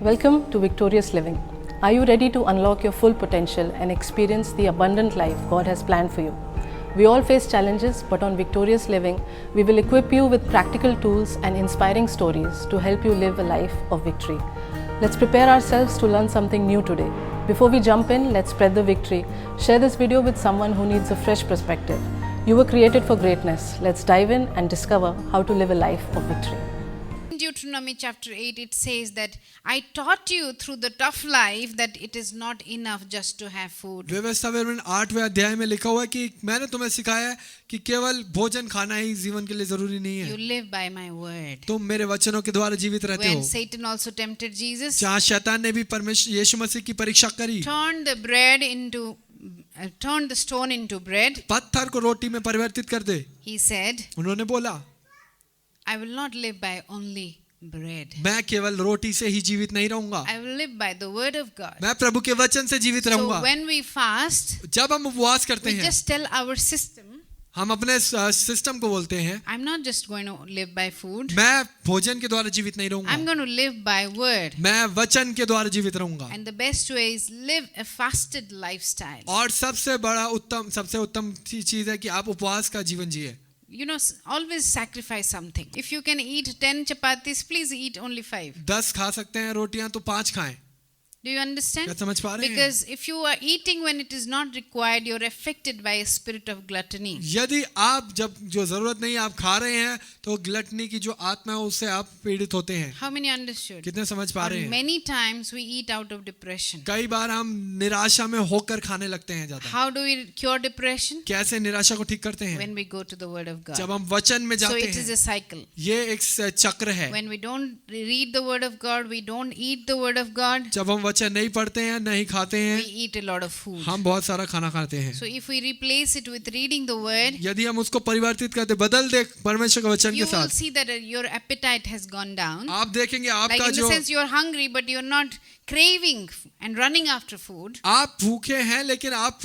Welcome to Victorious Living. Are you ready to unlock your full potential and experience the abundant life God has planned for you? We all face challenges, but on Victorious Living, we will equip you with practical tools and inspiring stories to help you live a life of victory. Let's prepare ourselves to learn something new today. Before we jump in, let's spread the victory. Share this video with someone who needs a fresh perspective. You were created for greatness. Let's dive in and discover how to live a life of victory. In Deuteronomy chapter 8, it says that I taught you through the tough life that it is not enough just to have food. व्यवस्था विवरण 8वें अध्याय में लिखा हुआ है कि मैंने तुम्हें सिखाया है कि केवल भोजन खाना ही जीवन के लिए जरूरी नहीं You है. live by my word. तुम मेरे वचनों के द्वारा जीवित रहते When हो. Satan also tempted Jesus, जहाँ शैतान ने भी परमेश्वर यीशु मसीह की परीक्षा करी, turned the stone into bread, पत्थर को रोटी में परिवर्तित कर दे. he said, उन्होंने बोला, I will not live by only bread. मैं केवल रोटी से ही जीवित नहीं रहूंगा, I will live by the word of God. मैं प्रभु के वचन से जीवित So रहूंगा. when we fast, जब हम उपवास करते we हैं, just tell our system, हम अपने सिस्टम को बोलते हैं, I'm not just going to live by food. मैं भोजन के द्वारा जीवित नहीं I'm रहूंगा, going to live by word. मैं वचन के द्वारा जीवित रहूंगा. And the best way is live a fasted lifestyle. और सबसे उत्तम चीज है कि आप उपवास का जीवन जिए. You know, always sacrifice something. If you can eat 10 chapatis, please eat only 5. 10 खा सकते हैं रोटियां तो 5 खाएं. Do you understand? क्या समझ पा रहे हैं? Because if you are eating when it is not required, you're affected by a spirit of gluttony. यदि आप जब जो जरूरत नहीं आप खा रहे हैं तो ग्लटनी की जो आत्मा है उससे आप पीड़ित होते हैं. How many understood? कितने समझ पा रहे हैं? Many times we eat out of depression. कई बार हम निराशा में होकर खाने लगते हैं ज्यादा. How do we cure depression? कैसे निराशा को ठीक करते हैं? When we go to the word of God. जब हम वचन में So जाते it is a हैं. cycle. ये एक चक्र है. When we don't read the word of God, we don't eat the word of God, जब हम वचन नहीं पढ़ते हैं नहीं खाते we हैं, eat a lot of food. हम बहुत सारा खाना खाते हैं. So if we replace it with reading the word, यदि हम उसको परिवर्तित करते बदल दे परमेश्वर के वचन you के will साथ, see that your appetite has gone down. आप देखेंगे Like आपका in the जो sense you're hungry, but you're not craving and running after food. आप भूखे हैं लेकिन आप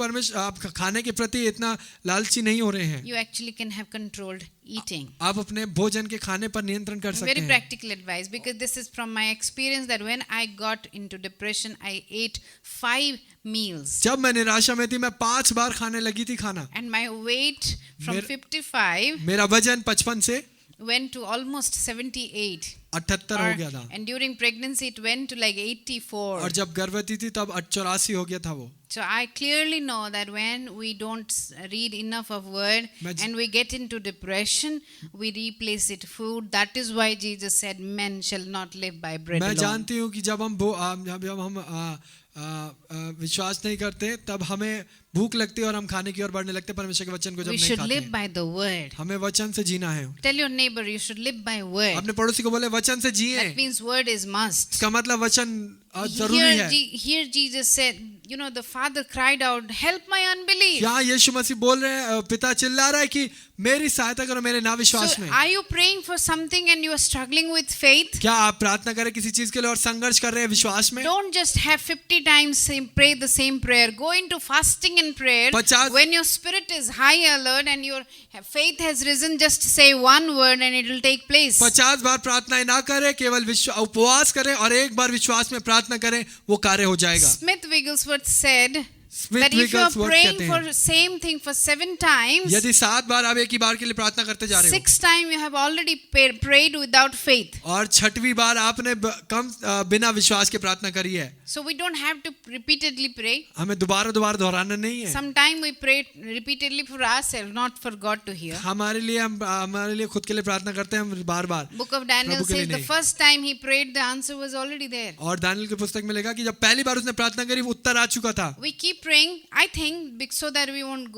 खाने के प्रति इतना लालची नहीं हो रहे हैं. You actually can have controlled eating. आप अपने भोजन के खाने पर नियंत्रण कर सकते Very हैं. practical advice, because this is from my experience that when I got into depression, I ate 5 meals. जब मैं निराशा में थी मैं 5 बार खाने लगी थी खाना. And my weight from मेरा- 55 मेरा वजन 55 से went to almost 78. 78 हो गया था. And during pregnancy, it went to like 84. और जब गर्भवती थी तब 84 हो गया था वो. So I clearly know that when we don't read enough of word and we get into depression, we replace it food. That is why Jesus said, "Men shall not live by bread मैं alone." जानती हूँ कि जब हम विश्वास नहीं करते तब हमें भूख लगती है और हम खाने की ओर बढ़ने लगते हैं परमेश्वर के वचन को जब We नहीं should खाते live हैं. by the word. हमें वचन से जीना है. Tell your neighbor you should live by word. अपने पड़ोसी को बोले वचन से जिए. That means word is must. इसका मतलब वचन जरूरी है. Here Jesus said, you know, the father cried out, "Help my unbelief." यहाँ यीशु मसीह बोल रहे हैं, पिता चिल्ला रहा है कि मेरी सहायता करो मेरे नाविश्वास So में. are you praying for something and you are struggling with faith? क्या आप प्रार्थना करें किसी चीज के लिए और संघर्ष कर रहे हैं विश्वास में? Don't just have 50 times pray the same prayer. Go into fasting and prayer. 50 When your spirit is high alert and your faith has risen, just say one word and it will take place. 50 बार प्रार्थनाएं ना करें, केवल उपवास करें और एक बार विश्वास में प्रार्थना करें, वो कार्य हो जाएगा. Smith Wigglesworth said Smith that if you are Wigglesworth praying कहते for हैं, same thing for 7 times, यदि 7 बार आप एक ही बार के लिए प्रार्थना करते जा रहे हो 6th time you have already prayed without faith. और 6वीं बार आपने बिना विश्वास के प्रार्थना करी है. So we don't have to repeatedly pray. हमें दोबारा दोहराना नहीं है. Sometime we pray repeatedly for ourselves, not for God to hear. हमारे लिए खुद के लिए प्रार्थना करते हैं हम बार-बार. Book of Daniel प्रभु के लिए says the नहीं. first time he prayed, the answer was already there. और दानिएल की पुस्तक में लिखा कि जब पहली बार उसने प्रार्थना करी उत्तर आ चुका था. We keep praying, I think, so that we won't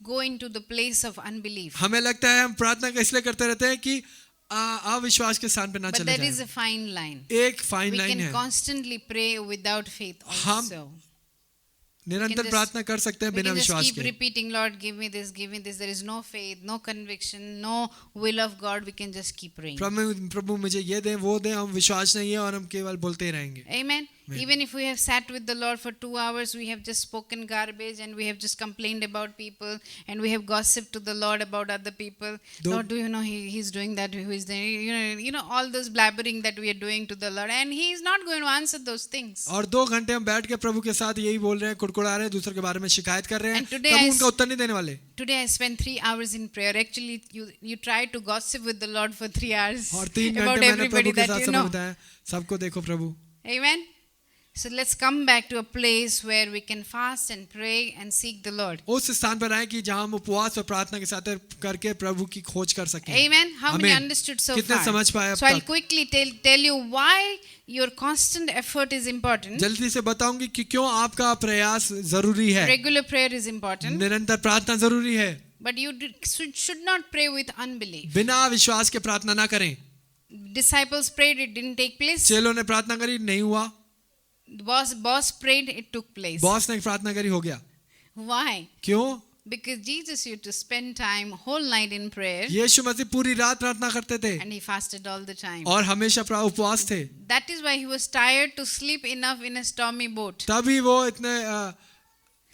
go into the place of unbelief. हमें लगता है हम प्रार्थना इसलिए करते रहते हैं कि अविश्वास के स्थान पे ना But चले there is a जाएं. fine line. एक फाइन We लाइन can है. constantly pray without faith also. निरंतर just- प्रार्थना कर सकते हैं We बिना can just विश्वास keep के. repeating, Lord, give me this, give me this. There is no faith, no conviction, no will of God. We can just keep praying. प्रभु मुझे ये दे वो दे, हम विश्वास नहीं है और हम केवल बोलते ही रहेंगे. Amen. Even if we have sat with the Lord for 2 hours, we have just spoken garbage and we have just complained about people and we have gossiped to the Lord about other people. Lord, do you know he's doing that? Who is there? You know all those blabbering that we are doing to the Lord, and He is not going to answer those things. और 2 घंटे हम बैठ के प्रभु के साथ यही बोल रहे हैं, कुड़कुड़ा रहे हैं, दूसरे के बारे में शिकायत कर रहे हैं, प्रभु उनका उत्तर नहीं देने वाले. Today I spent 3 hours in prayer. Actually, you try to gossip with the Lord for 3 hours और 3 about घंटे मैंने everybody प्रभु के that साथ you समय know. बिताया. सबको देखो प्रभु. Amen. So let's come back to a place where we can fast and pray and seek the Lord. उस स्थान पर आए कि जहां हम उपवास और प्रार्थना के साथ करके प्रभु की खोज कर सकें. Amen. How many Amen. understood so कितने far? समझ पाए अब So I'll तक? quickly tell you why your constant effort is important. जल्दी से बताऊंगी कि क्यों आपका प्रयास जरूरी है. Regular prayer is important. निरंतर प्रार्थना जरूरी है. But you should not pray with unbelief. बिना विश्वास के प्रार्थना ना करें. Disciples prayed, it didn't take place. चेलों ने प्रार्थना करी, नहीं हुआ. The boss prayed, it took place. Boss ने प्रार्थना करी, हो गया. Why? क्यों? Because Jesus used to spend time whole night in prayer यीशु मसीह पूरी रात प्रार्थना करते थे and He fasted all the time. और हमेशा उपवास थे. That is why He was tired to sleep enough in a stormy boat. तभी वो इतने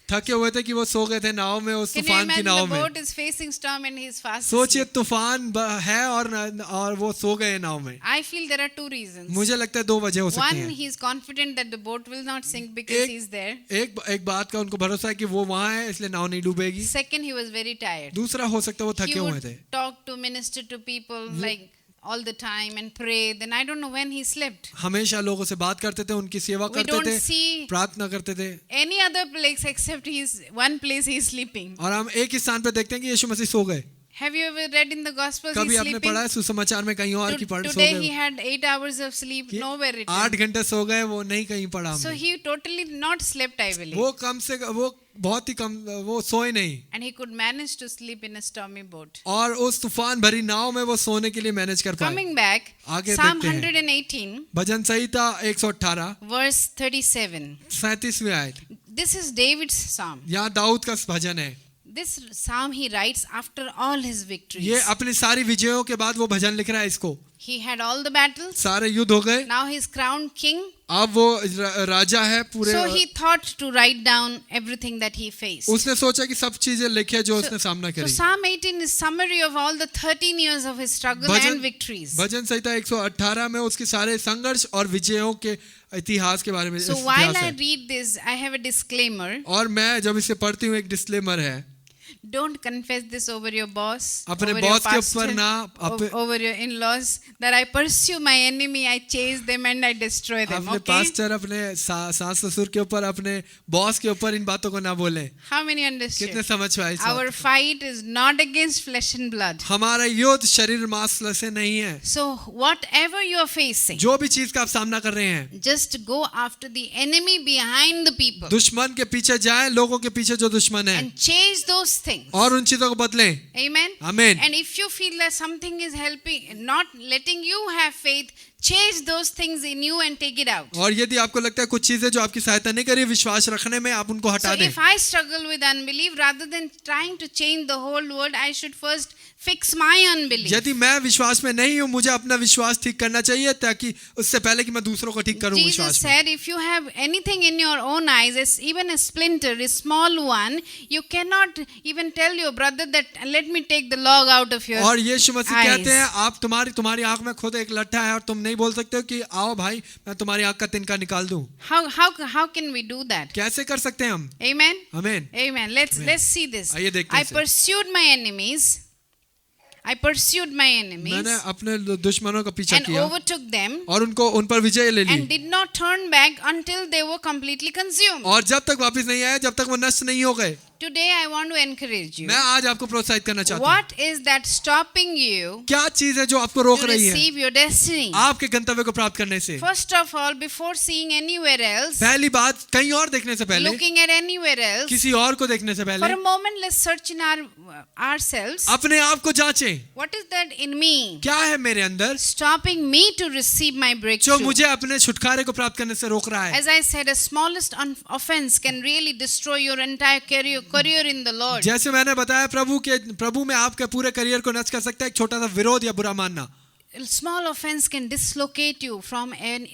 थके हुए थे कि वो सो गए थे नाव में, उस Can you तूफान की imagine नाव the में. boat is facing storm and He is fast सोचिए asleep? तूफान है और वो सो गए नाव में. I feel there are 2 reasons. मुझे लगता है 2 वजह हो सकती One, हैं. He is confident that the boat will not sink because He is there. एक बात का उनको भरोसा है कि वो वहां है इसलिए नाव नहीं डूबेगी. Second, He was very tired. दूसरा हो सकता है वो He थके हुए थे. would talk to, minister to people like all the time and pray. Then I don't know when He slept. हमेशा लोगों से बात करते थे, उनकी सेवा We करते don't थे, see प्रार्थना करते थे. any other place except one place He is sleeping. और हम एक ही स्थान पे देखते हैं कि यीशु मसीह सो गए. Have you ever read in the Gospels कभी He's आपने sleeping? पढ़ा है सुसमाचार में कहीं और की पढ़ सो Today He गए had 8 hours of sleep, कि nowhere written. 8 घंटे सो गए, वो नहीं कहीं पढ़ा So हमने. He totally not slept, I believe. वो बहुत ही कम, वो सोए नहीं. And He could manage to sleep in a stormy boat. और उस तूफान भरी नाव में वो सोने के लिए मैनेज कर पाए. Coming back, आगे Psalm देखते हैं. 118, भजन संहिता 118 verse 37. 37वीं आयत. This is David's psalm. यहाँ दाऊद का भजन है. This psalm he writes after all his victories. ये अपनी सारी विजयों के बाद वो भजन लिख रहा है इसको. He had all the battles. सारे युद्ध हो गए. Now he is crowned king. अब वो राजा है पूरे. So he thought to write down everything that he faced. उसने सोचा कि सब चीजें लिखे जो उसने सामना So करी. Psalm 18 is summary of all the 13 years of his struggle and victories. भजन संहिता 118 में उसके सारे संघर्ष और विजयों के इतिहास के बारे में So इतिहास while I है. read this, I have a disclaimer. और मैं जब इसे पढ़ती हूँ एक डिस्क्लेमर है. Don't confess this over your boss, अपने over your बॉस के pastor, ऊपर ना over your in-laws, that I pursue my enemy, I chase them and I destroy them. अपने Okay? पास्टर, अपने सास ससुर के ऊपर, अपने बॉस के ऊपर इन बातों को ना बोले. How many understood? कितने समझ पाए इस Our बात? fight is not against flesh and blood. हमारा युद्ध शरीर मांस से नहीं है. So whatever you are facing, जो भी चीज का आप सामना कर रहे हैं, just go after the enemy behind the people दुश्मन के पीछे जाएं, लोगों के पीछे जो दुश्मन है, and chase those things. और उन चीजों को बदलें. Amen. Amen. And if you feel that something is helping, not letting you have faith, chase those things in you and take it out. और यदि आपको लगता है कुछ चीजें जो आपकी सहायता नहीं करी विश्वास रखने में, आप उनको So हटा दें. if I struggle with unbelief, rather than trying to change the whole world, I should first fix my unbelief. यदि मैं विश्वास में नहीं हूं, मुझे अपना विश्वास ठीक करना चाहिए ताकि उससे पहले कि मैं दूसरों को ठीक करूं Jesus विश्वास में. said, if you have anything in your own eyes, even a splinter, a small one, you cannot even tell your brother that let me take the log out of your और यीशु मसीह eyes. कहते हैं आप तुम्हारी आंख में खुद एक लट्ठा है और तुम नहीं बोल सकते हो कि आओ भाई मैं तुम्हारी आंख का तिनका निकाल दूं. How can we do that? कैसे कर सकते हैं हम? Amen. आमीन. Amen. Let's see this. आइए देखते हैं I इसे. pursued my enemies. मैंने अपने दुश्मनों का पीछा and किया overtook them और उनको उन पर विजय ले and Lee. did not turn back until they were completely consumed. और जब तक वापस नहीं आए, जब तक वो नष्ट नहीं हो गए. Today I want to encourage you. मैं आज आपको प्रोत्साहित करना चाहता हूँ. What is that stopping you क्या चीज है जो आपको रोक to रही है receive your destiny? आपके गंतव्य को प्राप्त करने से? First of all, before seeing anywhere else, पहली बात, कहीं और देखने से पहले, looking at anywhere else, किसी और को देखने से for पहले a moment let's search in ourselves. अपने आप को जांचें. What is that in me क्या है मेरे अंदर stopping me to receive my जो breakthrough? मुझे अपने छुटकारे को प्राप्त करने से रोक रहा है? As I said, a smallest offense can really destroy your entire career in the Lord. जैसे मैंने बताया प्रभु में आपके पूरे करियर को नष्ट कर सकता है एक छोटा सा विरोध या बुरा मानना. small offense can dislocate you from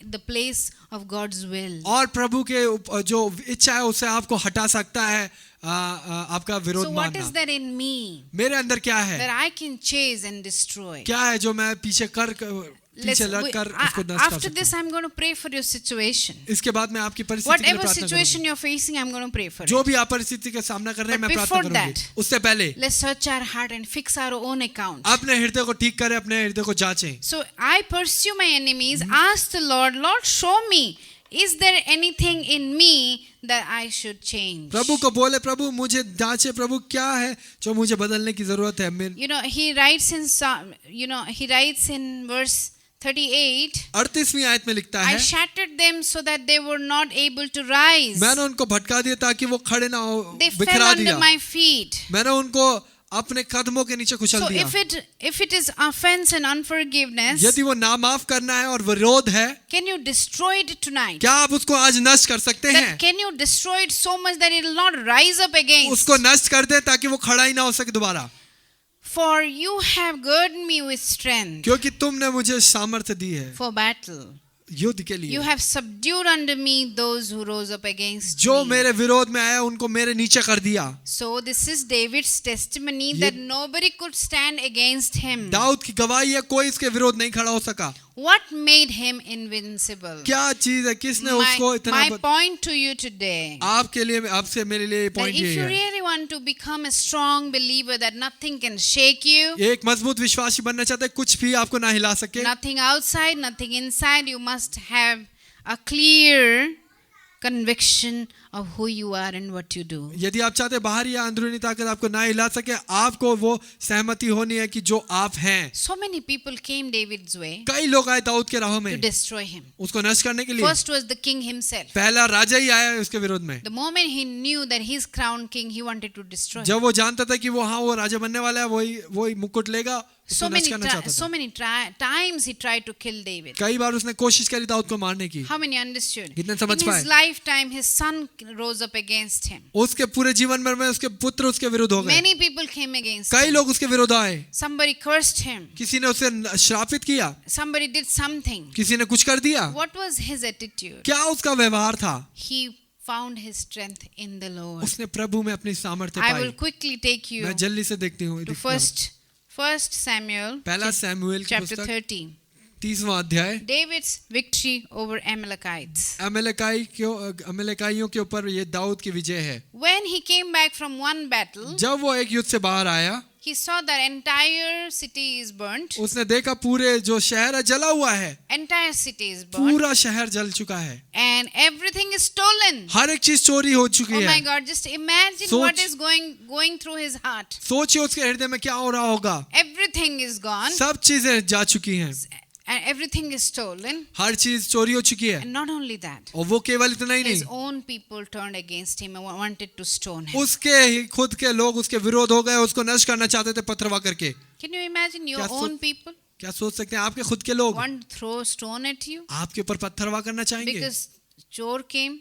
the place of God's will. और प्रभु के जो इच्छा है उससे आपको हटा सकता है आपका विरोध So what मानना। is there in me मेरे अंदर क्या है, that I can chase and destroy? क्या है जो मैं पीछे लग कर उसको नष्ट कर After सकता this, I'm going to पray for your situation. हूँ। इसके बाद मैं आपकी परिस्थिति के लिए Whatever प्रार्थना situation करूंगी। you're facing, I'm going to pray for जो it. भी आप परिस्थिति का सामना कर रहे हैं But मैं प्रार्थना before करूंगी। that, उससे पहले Let's search our heart and fix our own account. अपने हृदय को ठीक करें, अपने हृदय को जांचें। So I pursue my enemies, ask the Lord, Lord, show me, is there anything in me that I should change? प्रभु को बोले, प्रभु मुझे जांचे, प्रभु क्या है जो मुझे बदलने की जरूरत है। You know, he writes in verse 38, 38वीं आयत में लिखता I है, shattered them so that they were not able to rise. मैंने उनको भटका दिया ताकि वो खड़े ना हो, They fell बिखरा under दिया। my feet. मैंने उनको अपने कदमों के नीचे कुचल So दिया। if it is offense and unforgiveness, यदि वो नामाफ करना है और विरोध है, can you destroy it tonight? क्या आप उसको आज नष्ट कर सकते हैं? That can you destroy it so much that it will not rise up against? उसको नष्ट कर दे ताकि वो खड़ा ही ना हो सके दोबारा। For you have girded me with strength क्योंकि तुमने मुझे सामर्थ्य दी है for battle. युद्ध के लिए। You have subdued under me those who rose up against जो me. मेरे विरोध में आया उनको मेरे नीचे कर दिया। So this is David's testimony that nobody could stand against him. Dawood की गवाही है, कोई इसके विरोध नहीं खड़ा हो सका। What made him invincible? क्या चीज है, किसने उसको इतना My point to you today, आपके लिए, आपसे मेरे लिए that पॉइंट if ये you है, really want to become a strong believer that nothing can shake you, एक मजबूत विश्वासी बनना चाहते हैं, कुछ भी आपको ना हिला सके, nothing outside, nothing inside, you must have a clear conviction of who you are and what you do. यदि आप चाहते हैं बाहरी या अंदरूनी ताकत आपको ना हिला सके, आपको वो सहमति होनी है कि जो आप हैं। So many people came David's way कई लोग आए दाऊद के राह to में destroy him. उसको नष्ट करने के लिए। First was the king himself. पहला राजा ही आया उसके विरोध में। The moment he knew that he's crowned king, he wanted to destroy him. जब वो जानता था कि वो हाँ वो राजा बनने वाला है, वही मुकुट लेगा, उसको नष्ट करना चाहता था। times he tried to kill David. कई बार उसने कोशिश करी दाऊद को मारने की। How many understood? कितने समझ In पाए? his lifetime, his son rose up against him. उसके पूरे जीवन भर में उसके पुत्र उसके विरुद्ध हो गए। Many people came against कई him. लोग उसके विरुद्ध आए। Somebody cursed him. किसी ने उसे श्रापित किया, Somebody did something. किसी ने कुछ कर दिया। What was his attitude? क्या उसका व्यवहार था? He found his strength in the Lord. उसने प्रभु में अपनी सामर्थ्य I pi. will quickly take you मैं जल्दी से देखती हूँ to First Samuel पहला सैमुएल की chapter पुस्तक 30. 30वां अध्याय। David's victory over Amalekites. अमेलेकाइयों के ऊपर ये दाऊद की विजय है। When he came back from one battle, जब वो एक युद्ध से बाहर आया, he saw that entire city is burnt. उसने देखा पूरे जो शहर है जला हुआ है, Entire city is burnt. पूरा शहर जल चुका है, And everything is stolen. हर एक चीज चोरी हो चुकी Oh my है। God, just imagine सोच- what is going through his heart. सोचिए उसके हृदय में क्या हो रहा होगा। Everything is gone सब चीजें जा चुकी हैं, and everything is stolen. हर चीज चोरी हो चुकी है। And not only that, और वो केवल इतना ही his नहीं, own people turned against him and wanted to stone him. उसके ही खुद के लोग उसके विरोध हो गए, उसको नष्ट करना चाहते थे पथरवा करके। Can you imagine your क्या own people क्या सोच सकते हैं आपके खुद के लोग want to throw stone at you आपके ऊपर पत्थरवा करना चाहेंगे because chore came?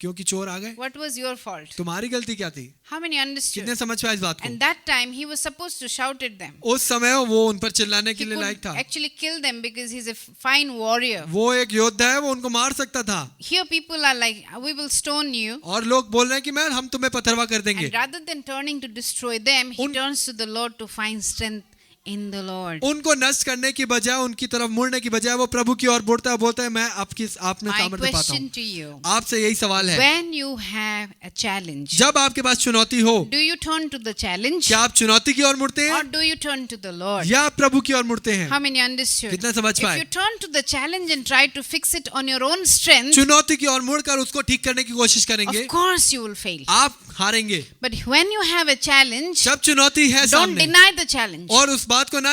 क्योंकि चोर आ गए? What was your fault? तुम्हारी गलती क्या थी? How many understood? कितने समझ पाए इस बात को? And that time he was supposed to shout at them. उस समय वो उन पर चिल्लाने के He लिए लायक could था। actually kill them because he's a fine warrior. वो एक योद्धा है, वो उनको मार सकता था। Here people are like, we will stone you. और लोग बोल रहे हैं कि मैं हम तुम्हें पत्थरवा कर देंगे। And rather than turning to destroy them, he turns to the Lord to find strength in the Lord. उनको नष्ट करने की बजाय, उनकी तरफ मुड़ने की बजाय वो प्रभु की ओर मुड़ता है, बोलता है मैं आप में My सामर्थ्य पाता question हूँ। to you, आपसे यही सवाल है, when you have a challenge, जब आपके पास चुनौती हो, do you turn to the challenge क्या आप चुनौती की ओर मुड़ते or हैं do you turn to the Lord? या प्रभु की ओर मुड़ते हैं? How many understood? कितने समझ If पाए? you turn to the challenge and try to fix it on your own strength, चुनौती की ओर मुड़कर उसको ठीक करने की कोशिश करेंगे, of course you will fail. आप हारेंगे। But when you have a challenge, जब चुनौती है don't सामने deny the challenge. और उस बात को ना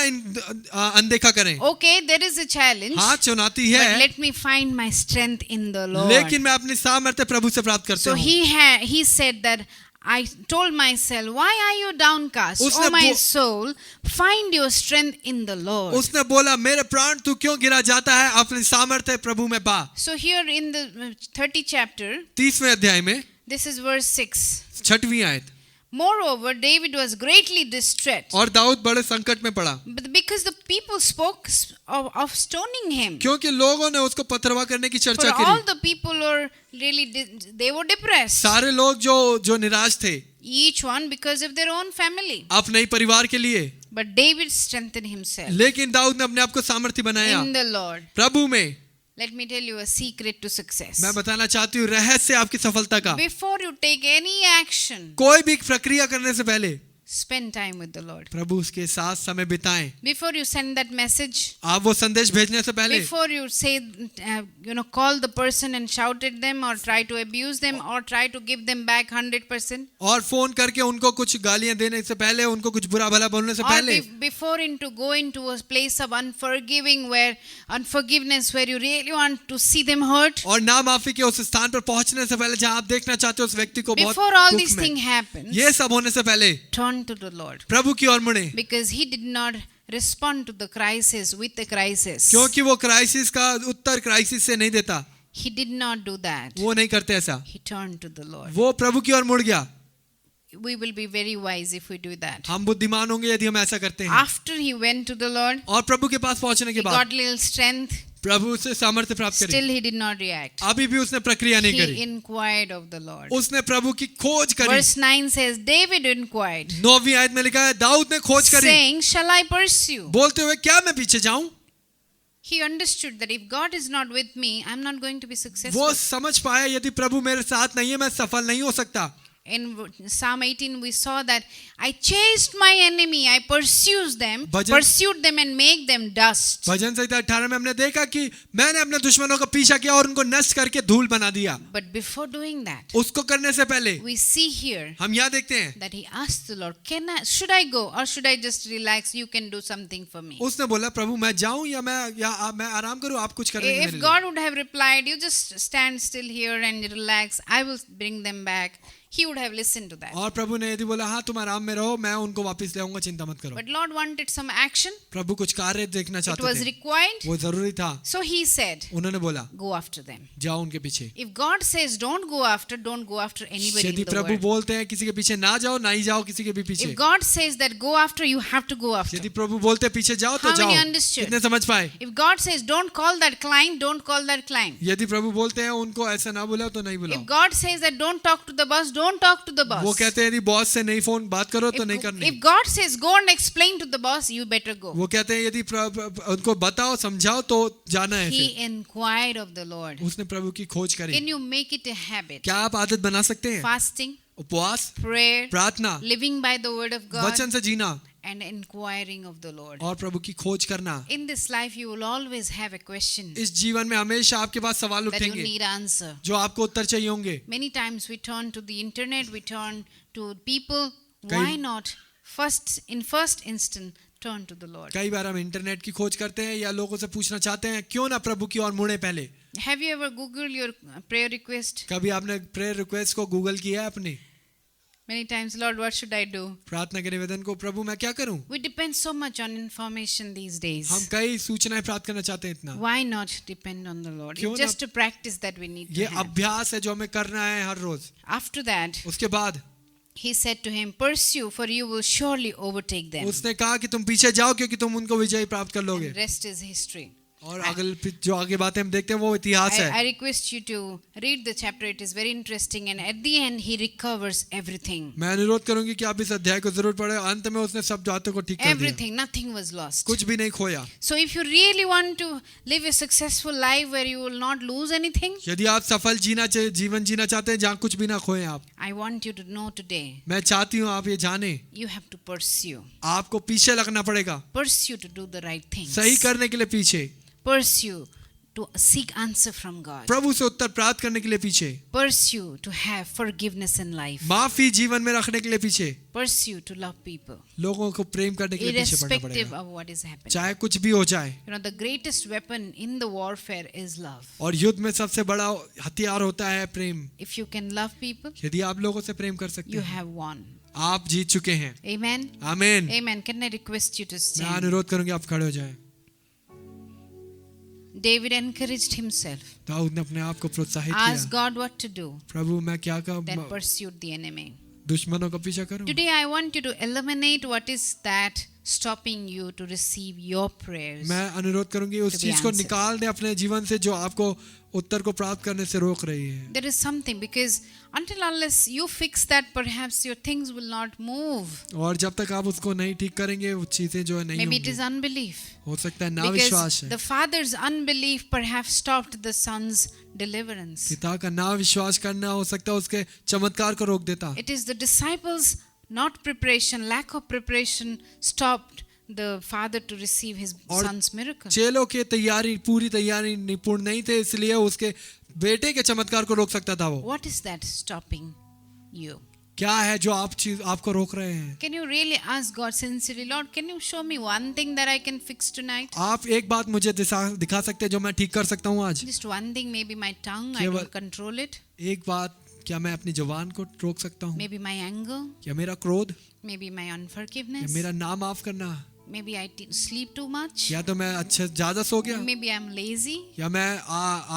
अनदेखा करें। Okay, there is a challenge, हाँ चुनौती but है, let me find my strength in the Lord. लेकिन मैं अपनी सामर्थ्य प्रभु से प्राप्त करता So हूँ। he said that I told myself, why are you downcast, उसने O my बो- soul? Find your strength in the Lord. उसने बोला मेरे प्राण तू क्यों गिरा जाता है, अपनी सामर्थ्य प्रभु में पा। So here in the 30th chapter, 30वें अध्याय में this is verse 6. 6वीं आयत। Moreover, David was greatly distressed, और दाऊद बड़े संकट में पड़ा, but because the people spoke of stoning him. क्योंकि लोगों ने उसको पथरवा करने की For चर्चा all करी। the people were really, they were depressed. सारे लोग जो निराश थे, Each one because of their own family. अपने ही परिवार के लिए। But David strengthened himself लेकिन दाऊद ने अपने आप को सामर्थ्य बनाया in the Lord. प्रभु में। Let me tell you a secret to success. मैं बताना चाहती हूँ रहस्य आपकी सफलता का। Before you take any action, कोई भी प्रक्रिया करने से पहले spend time with the Lord. प्रभु उसके साथ समय बिताएं। Before you send that message, आप वो संदेश भेजने से पहले, before you say, call the person and shout at them or try to abuse them or try to give them back 100%. और फोन करके उनको कुछ गालियां देने से पहले, उनको कुछ बुरा भला बोलने से Or पहले, before go into a place of unforgiveness where you really want to see them hurt. और ना माफी के उस स्थान पर पहुंचने से पहले जहां आप देखना चाहते हो उस व्यक्ति को बहुत Before all दुख these में, things happen, ये सब होने से पहले turn to the Lord. प्रभु की ओर मुड़े, Because he did not respond to the crisis with a crisis. क्योंकि वो क्राइसिस का उत्तर क्राइसिस से नहीं देता। He did not do that. वो नहीं करते ऐसा, He turned to the Lord. वो प्रभु की ओर मुड़ गया। We will be very wise if we do that. हम बुद्धिमान होंगे यदि हम ऐसा करते हैं। After he went to the Lord, और प्रभु के पास पहुंचने के he बाद got little strength. प्रभु से सामर्थ्य प्राप्त करी, Still he did not react. अभी भी उसने प्रक्रिया नहीं He करी, inquired of the Lord. उसने प्रभु की खोज करी। Verse 9 says, David inquired, 9वीं आयत में लिखा है दाऊद ने खोज करी, saying, Shall I pursue? बोलते हुए क्या मैं पीछे जाऊं? He understood that if God is not with me, I'm not going to be successful. वो समझ पाया यदि प्रभु मेरे साथ नहीं है मैं सफल नहीं हो सकता। In Psalm 18 we saw that I chased my enemy, I pursued them and make them dust. भजन संहिता 18 में हमने देखा कि मैंने अपने दुश्मनों का पीछा किया और उनको नष्ट करके धूल बना दिया। But before doing that, उसको करने से पहले we see here हम यहाँ देखते हैं that he asked the Lord, should I go or should I just relax? You can do something for me. उसने बोला प्रभु मैं जाऊं या मैं आराम करूं, आप कुछ करेंगे मेरे If लिए। God would have replied, you just stand still here and relax, I will bring them back, he would have listened to that. और प्रभु ने यदि बोला हाँ तुम आराम में रहो मैं उनको वापस ले आऊंगा, चिंता मत करो। But Lord wanted some action. प्रभु कुछ कार्य देखना It चाहते was थे, required. वो जरूरी था। So he said, उन्होंने बोला go after them. जाओ उनके पीछे। If God says don't go after anybody in यदि the प्रभु world. बोलते हैं किसी के पीछे ना जाओ, ना ही जाओ किसी के भी पीछे। If God says that go after, you have to go after. यदि प्रभु बोलते हैं पीछे जाओ तो How many जाओ। understood? कितने समझ पाए? If God says don't call that client, don't call that client. यदि प्रभु बोलते हैं उनको ऐसा ना बुलाओ तो नहीं If बुलाओ। God says that don't talk to the boss, don't talk to the boss. वो कहते हैं यदि बॉस से नहीं फोन बात करो तो नहीं करनी। If God says go and explain to the boss, you better go. वो कहते हैं यदि उनको बताओ समझाओ तो जाना है। He inquired of the Lord. उसने प्रभु की खोज करी। Can you make it a habit? क्या आप आदत बना सकते हैं? Fasting, उपवास, prayer, प्रार्थना, living by the word of God, वचन से जीना and inquiring of the Lord. और प्रभु की खोज करना। In this life, you will always have a question इस जीवन में हमेशा आपके पास सवाल that you उठेंगे need answer. जो आपको उत्तर चाहिए होंगे। Many times we turn to the internet, we turn to people. कई- Why not in first instant turn to the Lord? कई बार हम इंटरनेट की खोज करते हैं या लोगों से पूछना चाहते हैं क्यों ना प्रभु की ओर मुड़े पहले। Have you ever Googled your prayer request? कभी आपने प्रेयर रिक्वेस्ट को गूगल किया है अपनी? Many times, Lord, what should I do? प्रार्थना के निवेदन को प्रभु मैं क्या करूं? We depend so much on information these हम days. कई सूचनाएं प्राप्त करना चाहते हैं इतना। Why not depend on the Lord? क्यों It's ना- just a practice that we need to ये have. अभ्यास है जो हमें करना है हर रोज। After that, उसके बाद he said to him, pursue, for you will surely overtake them. उसने कहा कि तुम पीछे जाओ क्योंकि तुम उनको विजय प्राप्त कर लोगे। And rest is history. और जो आगे बातें हम देखते हैं वो इतिहास है। I request you to read the chapter. It is very interesting, and at the end he recovers everything. मैं अनुरोध करूंगी कि आप इस अध्याय को जरूर पढ़ें। अंत में उसने सब बातों को ठीक कर दिया, Everything, nothing was lost. कुछ भी नहीं खोया। So if you really want to live a successful life where you will not lose anything, यदि आप सफल जीवन जीना चाहते हैं जहाँ कुछ भी ना खोए आप, I want you to know today, मैं चाहती हूँ आप ये जाने you have to pursue. आपको पीछे लगना पड़ेगा। Pursue to do the right things. सही करने के लिए पीछे, Pursue to seek answer from God. प्रभु से उत्तर प्राप्त करने के लिए पीछे, Pursue to have forgiveness in life. माफी जीवन में रखने के लिए पीछे, Pursue to love people, लोगों को प्रेम करने के लिए पीछे पड़ना irrespective पड़ेगा, of what is happening. चाहे कुछ भी हो जाए। You know, the greatest weapon in the warfare is love. और युद्ध में सबसे बड़ा हथियार होता है प्रेम। If you can love people, यदि आप लोगों से प्रेम कर सकते you हैं, have won. आप जीत चुके हैं। Amen. आमीन। Amen. Can I request you to मैं stand? अनुरोध करूंगी आप खड़े हो जाएं। David encouraged himself. दाऊद ने अपने आप को प्रोत्साहित Asked किया, God what to do. प्रभु मैं क्या Then करूं? pursued the enemy. दुश्मनों का पीछा करूं। Today I want you to eliminate what is that stopping you to receive your prayers. मैं अनुरोध करूंगी उस To be चीज को answered. निकाल दे अपने जीवन से जो आपको उत्तर को प्राप्त करने से रोक रही है। There is something, because until unless you fix that, perhaps your things will not move. और जब तक आप उसको नहीं ठीक करेंगे वो चीजें जो है नहीं Maybe it होंगी। is unbelief. हो सकता है ना विश्वास Because है। the father's unbelief perhaps stopped the son's deliverance. पिता का ना विश्वास करना हो सकता है उसके चमत्कार को रोक देता। It is the disciples' not preparation, lack of preparation stopped the father to receive his और son's miracle. चेलों की तैयारी पूरी तैयारी निपुण नहीं थे इसलिए उसके बेटे के चमत्कार को रोक सकता था वो। What is that stopping you? क्या है जो आपको रोक रहे हैं? Can you really ask God sincerely, Lord, can you show me one thing that I can fix tonight? आप एक बात मुझे दिखा सकते हैं जो मैं ठीक कर सकता हूँ आज? Just one thing, maybe my tongue, I केवल- don't control it. एक बात, क्या मैं अपनी जुबान को रोक सकता हूँ? Maybe my anger, या मेरा क्रोध, maybe my या unforgiveness, मेरा ना माफ करना, maybe I sleep too much, या तो मैं अच्छा ज्यादा सो गया, maybe I'm lazy, या मैं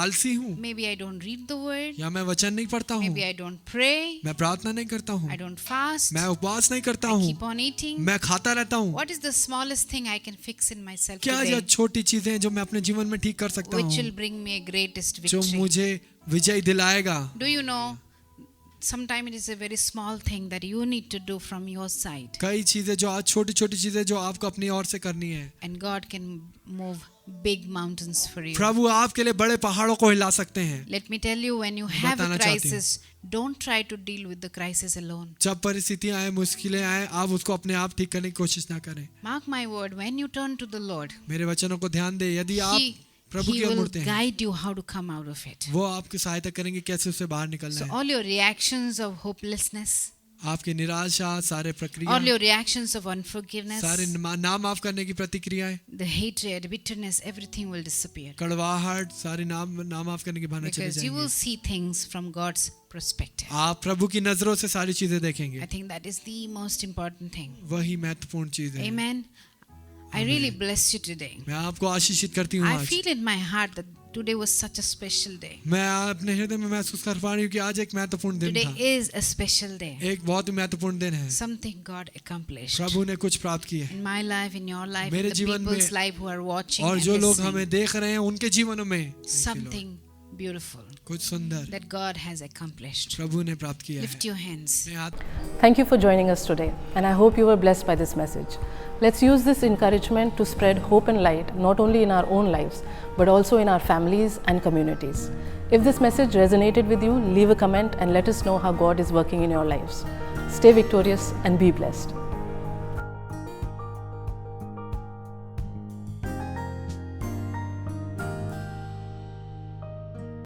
आलसी हूँ, maybe I don't read the word, या मैं वचन नहीं पढ़ता हूँ, maybe I don't pray, मैं प्रार्थना नहीं करता हूँ, I don't fast, मैं उपवास नहीं करता I हूँ, keep on eating. मैं खाता रहता हूँ। What is the smallest thing I can fix in myself क्या यह today, छोटी चीजें हैं जो मैं अपने जीवन में ठीक कर सकता which will हूँ, bring me a greatest जो victory? मुझे विजय दिलाएगा? Do you know, sometimes it is a very small thing that you need to do from your side, कई चीजें जो आज छोटी छोटी चीजें जो आपको अपनी ओर से करनी है, and God can move big mountains for you. प्रभु आपके लिए बड़े पहाड़ों को हिला सकते हैं। Let me tell you, when you have a बताना चाहती हूँ। crisis, don't try to deal with the crisis alone. जब परिस्थितियां आए, मुश्किलें आए, आप उसको अपने आप ठीक करने की कोशिश ना करें। Mark my word, when you turn to the Lord, मेरे वचनों को ध्यान दे, यदि आप He, प्रभु he की ओर will मुड़ते हैं, guide you how to come out of it. वो आपकी सहायता करेंगे कैसे उससे बाहर निकलना So है। all your reactions of hopelessness, आपकी निराशा, सारे all प्रक्रिया, your reactions of unforgiveness, सारे ना माफ करने की प्रतिक्रियाएं, the hatred, bitterness, everything will disappear. कड़वाहट, सारी ना माफ करने की भावना चली Because you will जाएंगी। see things from God's perspective. आप प्रभु की नजरों से सारी चीजें देखेंगे, I think that is the most important thing. वही महत्वपूर्ण चीज है। Amen. I really bless you today. मैं आपको आशीषित करती हूँ I आज। feel in my heart that today was such a special day. मैं अपने हृदय में महसूस कर पा रही हूँ कि आज एक महत्वपूर्ण दिन Today था, is a special day. एक बहुत ही महत्वपूर्ण दिन है। Something God accomplished प्रभु ने कुछ प्राप्त किया है in my life, in your life, in मेरे the जीवन में, people's life who are watching और and जो लोग listening. हमें देख रहे हैं उनके जीवनों में Something beautiful कुछ सुंदर that God has accomplished. प्रभु ने प्राप्त किया है। Lift your hands. अपने हाथ Thank you for joining us today, and I hope you were blessed by this message. Let's use this encouragement to spread hope and light not only in our own lives but also in our families and communities. If this message resonated with you, leave a comment and let us know how God is working in your lives. Stay victorious and be blessed.